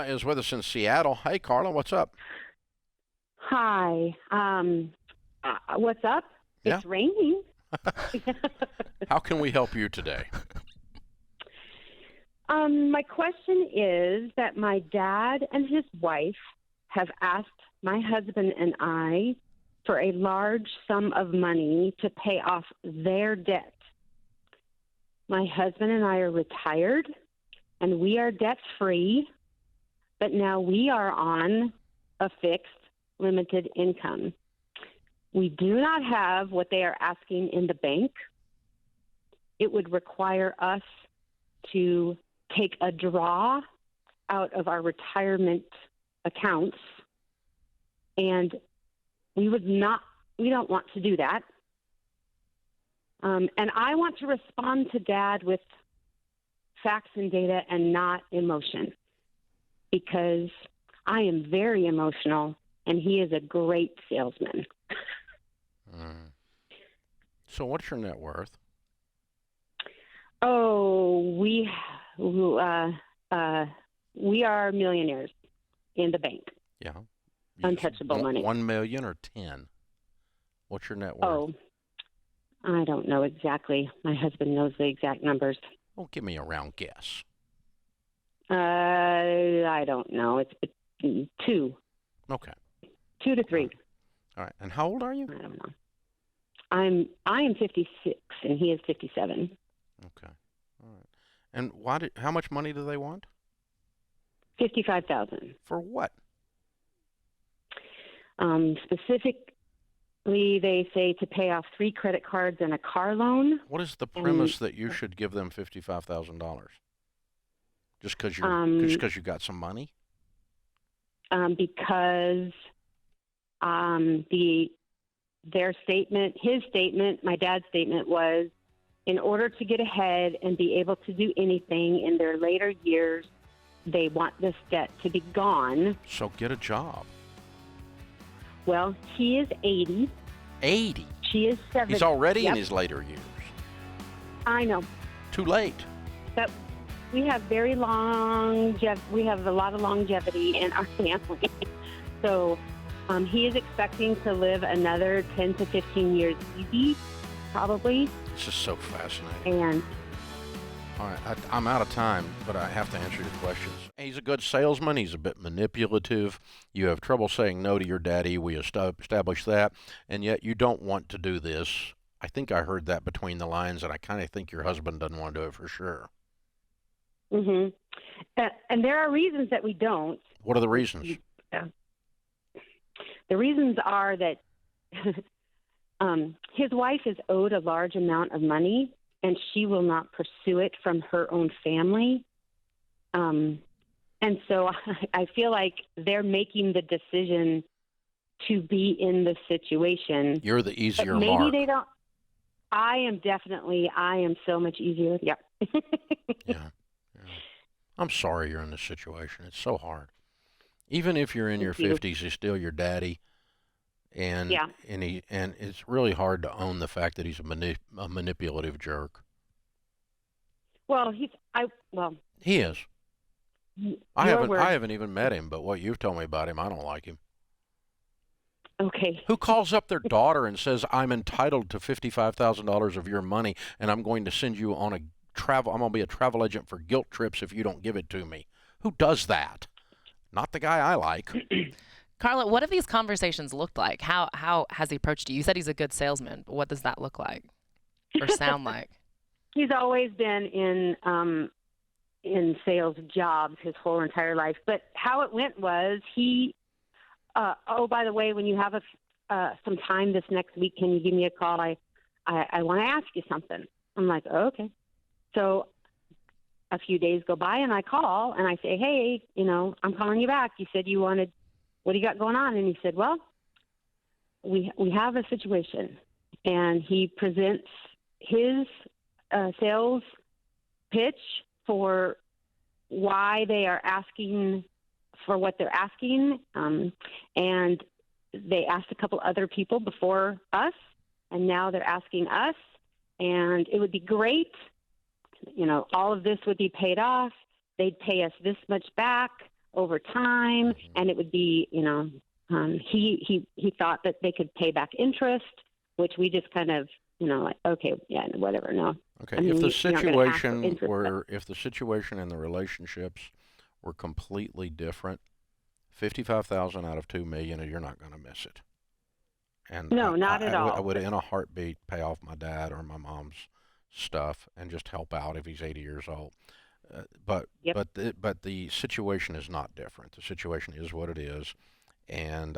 Carla is with us in Seattle. Hey, Carla, what's up? Hi. What's up? Yeah. It's raining. How can we help you today? My question is that my dad and his wife have asked my husband and I for a large sum of money to pay off their debt. My husband and I are retired and we are debt free, but now we are on a fixed limited income. We do not have what they are asking in the bank. It would require us to take a draw out of our retirement accounts, and we don't want to do that. And I want to respond to Dad with facts and data and not emotion, because I am very emotional and he is a great salesman. So what's your net worth? Oh, we are millionaires in the bank. Yeah. Untouchable money. 1 million or 10? What's your net worth? Oh, I don't know exactly. My husband knows the exact numbers. Well, give me a round guess. I don't know. It's two. Okay. 2 to 3. All right. And how old are you? I don't know. I am 56 and he is 57. Okay. All right. And how much money do they want? 55,000. For what? Specifically, they say to pay off 3 credit cards and a car loan. What is the premise that you should give them $55,000? Just because you got some money? Because his statement, my dad's statement was, in order to get ahead and be able to do anything in their later years, they want this debt to be gone. So get a job. Well, he is 80. 80? She is 70. He's already Yep. in his later years. I know. Too late. But we have we have a lot of longevity in our family. So he is expecting to live another 10 to 15 years easy, probably. It's just so fascinating. And all right, I'm out of time, but I have to answer your questions. He's a good salesman. He's a bit manipulative. You have trouble saying no to your daddy. We established that. And yet you don't want to do this. I think I heard that between the lines, and I kind of think your husband doesn't want to do it for sure. and there are reasons that we don't. What are the reasons? The reasons are that his wife is owed a large amount of money, and she will not pursue it from her own family. And so I feel like they're making the decision to be in the situation. You're the easier but maybe mark. They don't. I am so much easier. Yep. Yeah. I'm sorry you're in this situation. It's so hard. Even if you're in your 50s, he's still your daddy. And yeah. and it's really hard to own the fact that he's a manipulative jerk. Well, he is. I haven't even met him, but what you've told me about him, I don't like him. Okay. Who calls up their daughter and says, "I'm entitled to $55,000 of your money, and I'm going to send you on a travel. I'm going to be a travel agent for guilt trips if you don't give it to me." Who does that? Not the guy I like. Carla, what have these conversations looked like? How has he approached you? You said he's a good salesman, but what does that look like or sound like? He's always been in sales jobs his whole entire life. But how it went was oh, by the way, when you have some time this next week, can you give me a call? I want to ask you something. I'm like, oh, okay. So a few days go by and I call and I say, hey, I'm calling you back. You said you wanted, what do you got going on? And he said, well, we have a situation. And he presents his sales pitch for why they are asking for what they're asking. And they asked a couple other people before us, and now they're asking us. And it would be great. All of this would be paid off. They'd pay us this much back over time, and it would be, he thought that they could pay back interest, which we just kind of, like, okay, yeah, whatever, no. Okay, I mean, if the you're not gonna ask for situation interest, were, if the situation and the relationships were completely different, 55,000 out of 2 million, you're not going to miss it. And no, not at I all. would, in a heartbeat, pay off my dad or my mom's stuff and just help out if he's 80 years old. Yep. But the situation is not different. The situation is what it is, and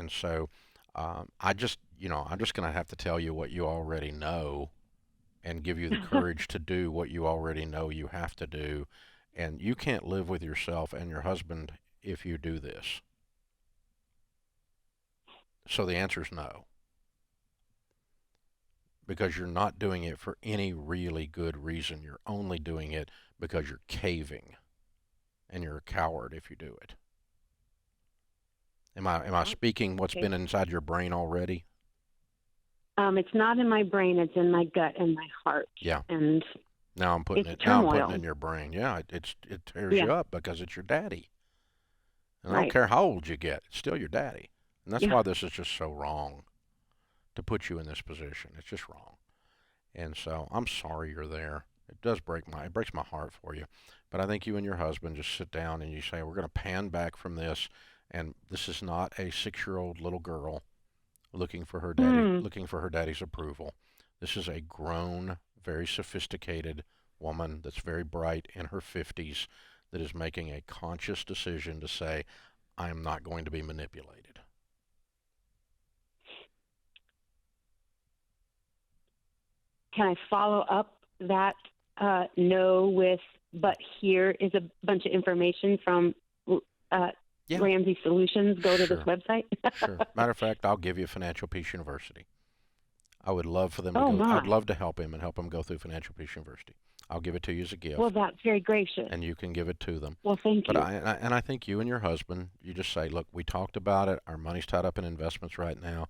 so I'm just going to have to tell you what you already know, and give you the courage to do what you already know you have to do, and you can't live with yourself and your husband if you do this. So the answer is no, because you're not doing it for any really good reason. You're only doing it because you're caving, and you're a coward if you do it. Am I speaking what's Okay. been inside your brain already? It's not in my brain; it's in my gut and my heart. Yeah. And Now I'm putting it's it. Now I'm putting turmoil. it in your brain. Yeah, it tears Yeah. you up because it's your daddy, and I don't Right. care how old you get, it's still your daddy, and that's Yeah. why this is just so wrong to put you in this position. It's just wrong, and so I'm sorry you're there. It breaks my heart for you, but I think you and your husband just sit down and you say, we're going to pan back from this, and this is not a 6-year-old little girl looking for her daddy's approval. This is a grown, very sophisticated woman that's very bright, in her 50s, that is making a conscious decision to say, I am not going to be manipulated. Can I follow up that no with, but here is a bunch of information from Yeah. Ramsey Solutions. Go to this Sure. website. Sure. Matter of fact, I'll give you Financial Peace University. I would love for them to Oh, go. my. I'd love to help him and help him go through Financial Peace University. I'll give it to you as a gift, Well, that's very gracious. and you can give it to them. Well, thank But you. I think you and your husband, you just say, look, we talked about it. Our money's tied up in investments right now.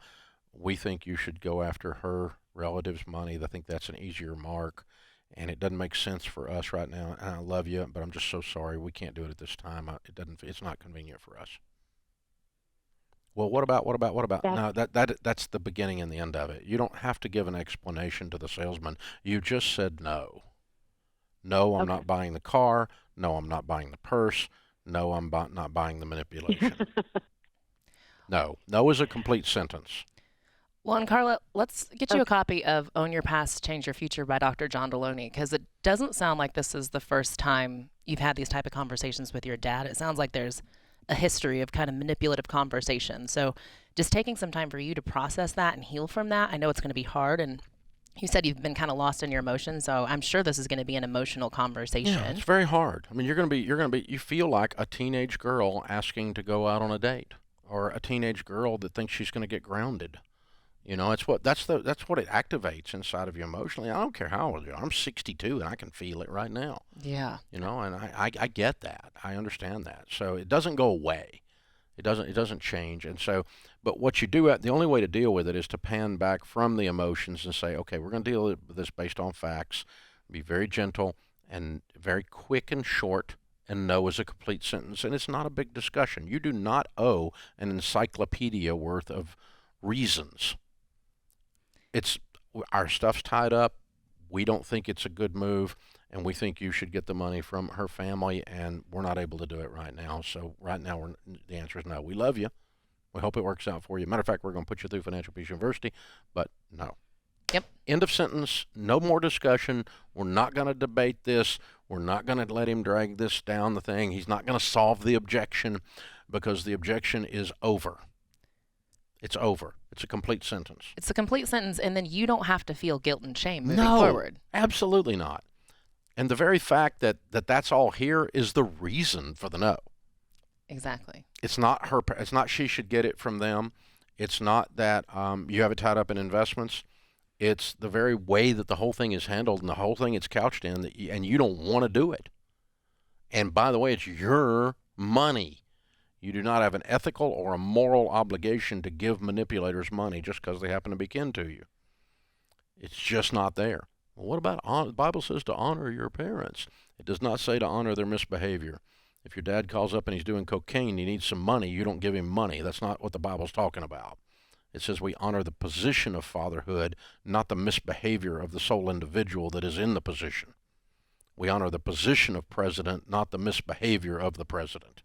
We think you should go after her relatives' money. I think that's an easier mark, and it doesn't make sense for us right now. And I love you, but I'm just so sorry we can't do it at this time. It's not convenient for us. Well, what about? No, that's the beginning and the end of it. You don't have to give an explanation to the salesman. You just said no. No, I'm Okay. not buying the car. No, I'm not buying the purse. No, I'm not buying the manipulation. No. No is a complete sentence. Well, and Carla, let's get you a copy of Own Your Past, Change Your Future by Dr. John Deloney, because it doesn't sound like this is the first time you've had these type of conversations with your dad. It sounds like there's a history of kind of manipulative conversation. So just taking some time for you to process that and heal from that. I know it's going to be hard, and you said you've been kind of lost in your emotions, so I'm sure this is going to be an emotional conversation. Yeah, it's very hard. I mean, you feel like a teenage girl asking to go out on a date, or a teenage girl that thinks she's going to get grounded. That's what it activates inside of you emotionally. I don't care how old you are. I'm 62 and I can feel it right now. Yeah. And I get that. I understand that. So it doesn't go away. It doesn't change. And so, but what you do, the only way to deal with it is to pan back from the emotions and say, okay, we're going to deal with this based on facts. Be very gentle and very quick and short. And no is a complete sentence. And it's not a big discussion. You do not owe an encyclopedia worth of reasons. It's our stuff's tied up. We don't think it's a good move, and we think you should get the money from her family, and we're not able to do it right now. So right now, the answer is no. We love you. We hope it works out for you. Matter of fact, we're going to put you through Financial Peace University, but no. Yep. End of sentence. No more discussion. We're not going to debate this. We're not going to let him drag this down the thing. He's not going to solve the objection, because the objection is over. It's over. It's a complete sentence. It's a complete sentence, and then you don't have to feel guilt and shame moving No, forward. absolutely not. And the very fact that that's all here is the reason for the no. Exactly. It's not her. It's not she should get it from them. It's not that you have it tied up in investments. It's the very way that the whole thing is handled and the whole thing it's couched in, and you don't want to do it. And by the way, it's your money. You do not have an ethical or a moral obligation to give manipulators money just because they happen to be kin to you. It's just not there. Well, what about honor? The Bible says to honor your parents. It does not say to honor their misbehavior. If your dad calls up and he's doing cocaine, he needs some money, you don't give him money. That's not what the Bible's talking about. It says we honor the position of fatherhood, not the misbehavior of the sole individual that is in the position. We honor the position of president, not the misbehavior of the president.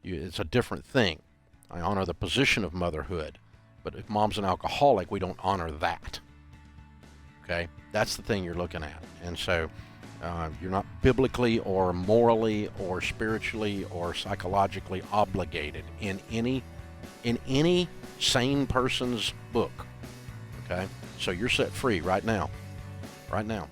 It's a different thing. I honor the position of motherhood, but if mom's an alcoholic, we don't honor that. Okay? That's the thing you're looking at. And so you're not biblically or morally or spiritually or psychologically obligated in any sane person's book. Okay? So you're set free right now. Right now.